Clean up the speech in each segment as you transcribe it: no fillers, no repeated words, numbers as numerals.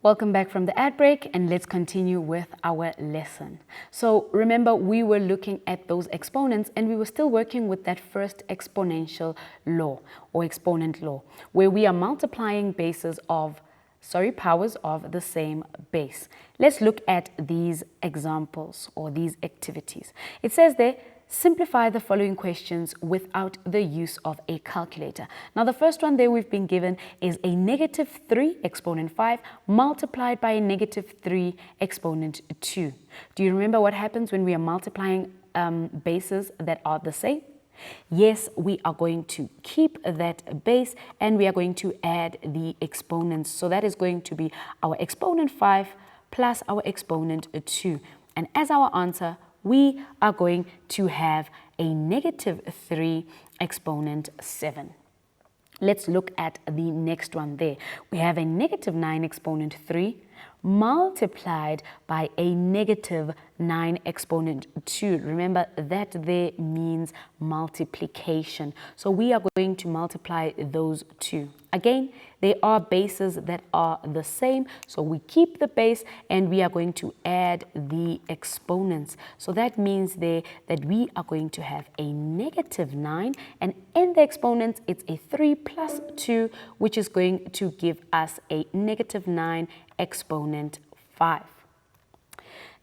Welcome back from the ad break, and let's continue with our lesson. So remember, we were looking at those exponents and we were still working with that first exponential law or exponent law, where we are multiplying powers of the same base. Let's look at these examples or these activities. It says there, simplify the following questions without the use of a calculator. Now, the first one there we've been given is a -3 exponent 5 multiplied by a -3 exponent 2. Do you remember what happens when we are multiplying bases that are the same? Yes, we are going to keep that base and we are going to add the exponents. So that is going to be our exponent 5 plus our exponent 2. And as our answer, we are going to have a -3 exponent 7. Let's look at the next one there. We have a -9 exponent 3 multiplied by a -9 exponent 2. Remember that there means multiplication. So we are going to multiply those two. Again, they are bases that are the same. So we keep the base and we are going to add the exponents. So that means there that we are going to have a -9, and in the exponents, it's a 3 plus 2, which is going to give us a -9 exponent 5.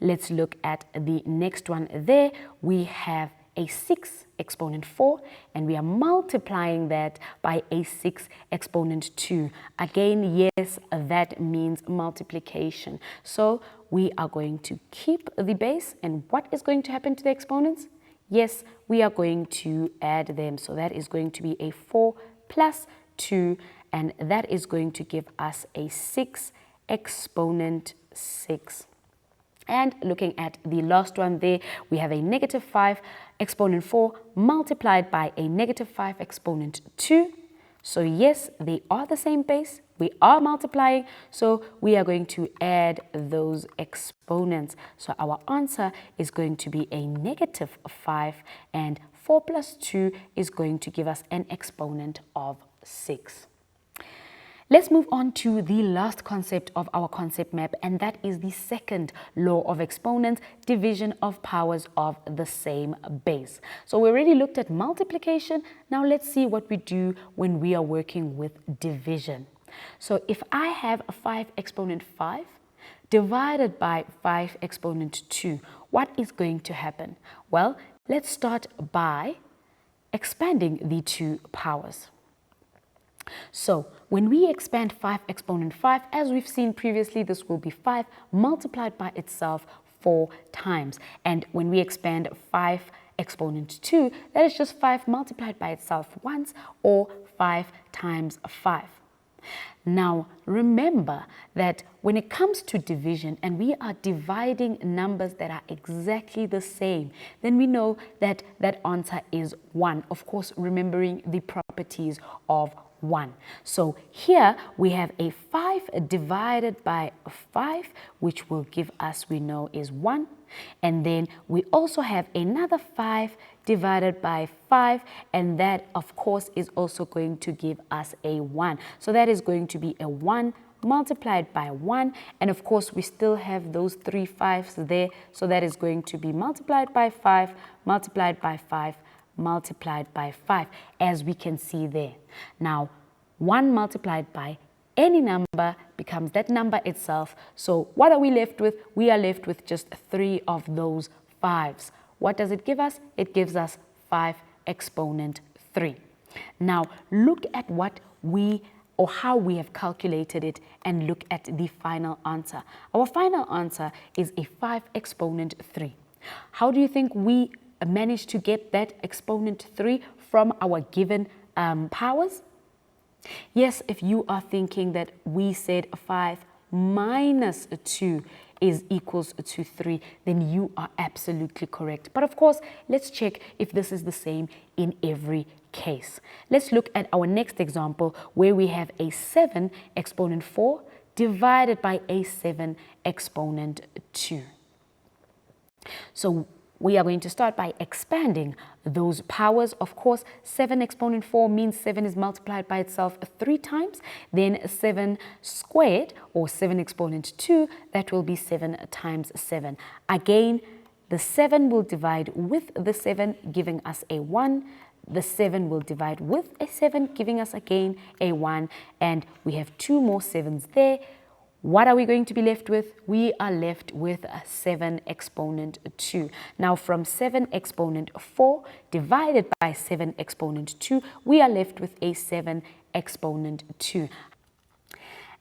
Let's look at the next one there. We have a 6 exponent 4, and we are multiplying that by a 6 exponent 2. Again, yes, that means multiplication. So we are going to keep the base, and what is going to happen to the exponents? Yes, we are going to add them. So that is going to be a 4 plus 2, and that is going to give us a 6 exponent 6. And looking at the last one there, we have a -5 exponent 4 multiplied by a -5 exponent 2. So yes, they are the same base. We are multiplying, so we are going to add those exponents. So our answer is going to be a -5, and 4 plus 2 is going to give us an exponent of 6. Let's move on to the last concept of our concept map, and that is the second law of exponents, division of powers of the same base. So we already looked at multiplication. Now let's see what we do when we are working with division. So if I have a 5 exponent 5 divided by 5 exponent 2, what is going to happen? Well, let's start by expanding the two powers. So when we expand 5 exponent 5, as we've seen previously, this will be 5 multiplied by itself 4 times. And when we expand 5 exponent 2, that is just 5 multiplied by itself once, or 5 times 5. Now, remember that when it comes to division and we are dividing numbers that are exactly the same, then we know that that answer is 1. Of course, remembering the properties of 1. So here we have a 5 divided by 5, which will give us, we know, is 1. And then we also have another 5 divided by 5, and that of course is also going to give us a 1. So that is going to be a 1 multiplied by 1, and of course we still have those 3 5s there, so that is going to be multiplied by 5, multiplied by 5, multiplied by 5, as we can see there. Now, 1 multiplied by any number becomes that number itself. So what are we left with? We are left with just 3 of those 5s. What does it give us? It gives us 5 exponent 3. Now, look at what how we have calculated it, and look at the final answer. Our final answer is a 5 exponent 3. How do you think we managed to get that exponent 3 from our given powers? Yes, if you are thinking that we said 5 minus 2 is equals to 3, then you are absolutely correct. But of course, let's check if this is the same in every case. Let's look at our next example, where we have a 7 exponent 4 divided by a 7 exponent 2. So we are going to start by expanding those powers. Of course, 7 exponent 4 means 7 is multiplied by itself 3 times. Then 7 squared, or 7 exponent 2, that will be 7 times 7. Again, the 7 will divide with the 7, giving us a 1. The 7 will divide with a 7, giving us again a 1. And we have 2 more 7s there. What are we going to be left with? We are left with a 7 exponent 2. Now from 7 exponent 4 divided by 7 exponent 2, we are left with a 7 exponent 2.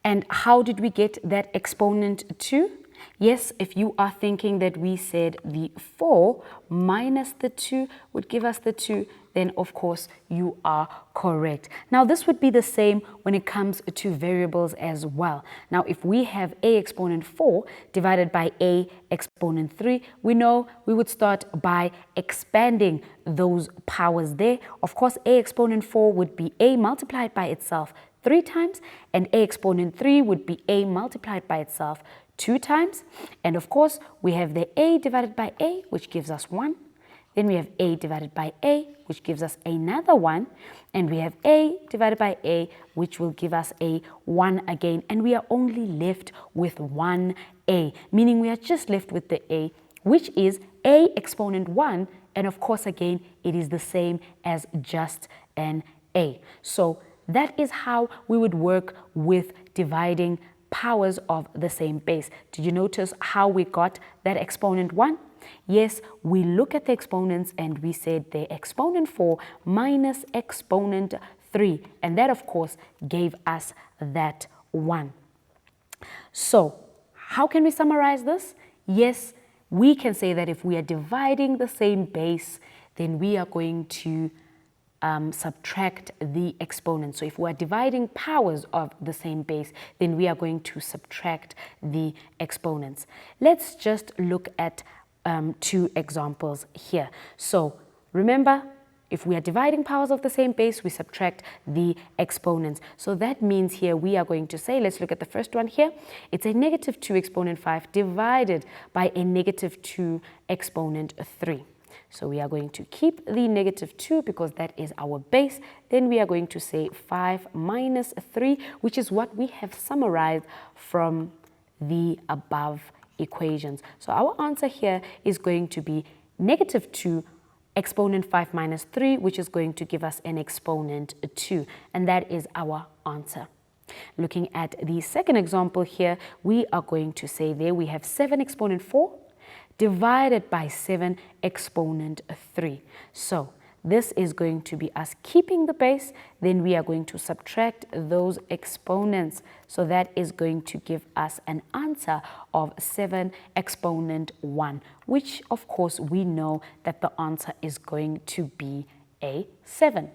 And how did we get that exponent 2? Yes, if you are thinking that we said the 4 minus the 2 would give us the 2, then of course you are correct. Now this would be the same when it comes to variables as well. Now if we have a exponent 4 divided by a exponent 3, we know we would start by expanding those powers there. Of course, a exponent 4 would be a multiplied by itself 3 times, and a exponent 3 would be a multiplied by itself 2 times. And of course, we have the a divided by a, which gives us 1. Then we have a divided by a, which gives us another 1. And we have a divided by a, which will give us a 1 again. And we are only left with 1 a, meaning we are just left with the a, which is a exponent 1. And of course, again, it is the same as just an a. So that is how we would work with dividing powers of the same base. Did you notice how we got that exponent 1? Yes, we look at the exponents and we said the exponent 4 minus exponent 3. And that, of course, gave us that 1. So how can we summarize this? Yes, we can say that if we are dividing the same base, then we are going to subtract the exponents. So if we're dividing powers of the same base, then we are going to subtract the exponents. Let's just look at 2 examples here. So remember, if we are dividing powers of the same base, we subtract the exponents. So that means here we are going to say, let's look at the first one here. It's a negative 2 exponent 5 divided by a negative 2 exponent 3. So we are going to keep the negative 2 because that is our base. Then we are going to say 5 minus 3, which is what we have summarized from the above equations. So our answer here is going to be negative 2 exponent 5 minus 3, which is going to give us an exponent 2. And that is our answer. Looking at the second example here, we are going to say there we have 7 exponent 4 divided by 7 exponent 3. So this is going to be us keeping the base. Then we are going to subtract those exponents. So that is going to give us an answer of 7 exponent 1, which of course we know that the answer is going to be a 7.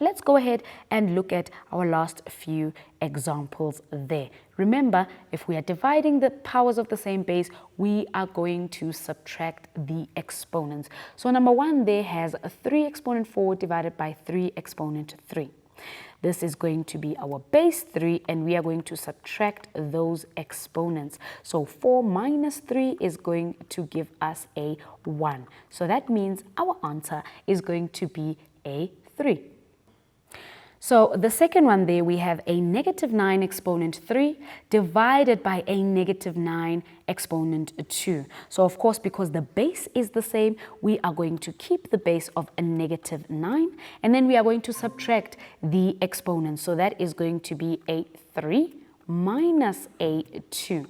Let's go ahead and look at our last few examples there. Remember, if we are dividing the powers of the same base, we are going to subtract the exponents. So number 1 there has 3 exponent 4 divided by 3 exponent 3. This is going to be our base 3, and we are going to subtract those exponents. So 4 minus 3 is going to give us a 1. So that means our answer is going to be a 3. So the second one there, we have a negative 9 exponent 3 divided by a negative 9 exponent 2. So of course, because the base is the same, we are going to keep the base of a negative 9, and then we are going to subtract the exponents. So that is going to be a 3 minus a 2.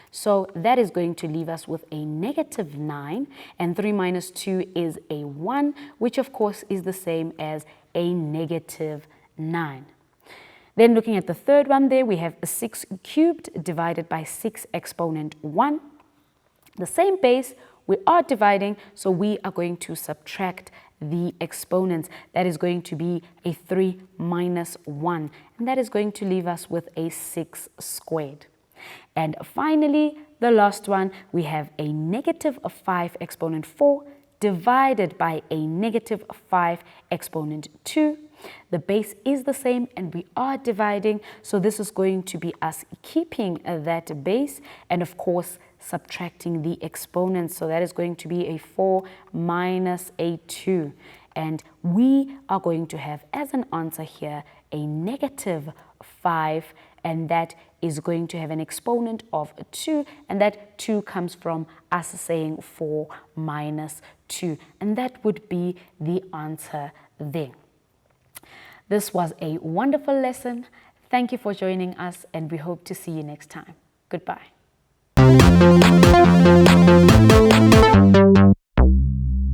So that is going to leave us with a negative 9, and 3 minus 2 is a 1, which of course is the same as a negative 9. Then looking at the third one there, we have a 6 cubed divided by 6 exponent 1. The same base, we are dividing, so we are going to subtract the exponents. That is going to be a 3 minus 1, and that is going to leave us with a 6 squared. And finally, the last one, we have a negative 5 exponent 4 divided by a negative 5 exponent 2. The base is the same and we are dividing, so this is going to be us keeping that base, and of course subtracting the exponents. So that is going to be a 4 minus a 2. And we are going to have as an answer here a negative 5, and that is going to have an exponent of 2, and that 2 comes from us saying 4 minus 2, and that would be the answer there. This was a wonderful lesson. Thank you for joining us, and we hope to see you next time. Goodbye.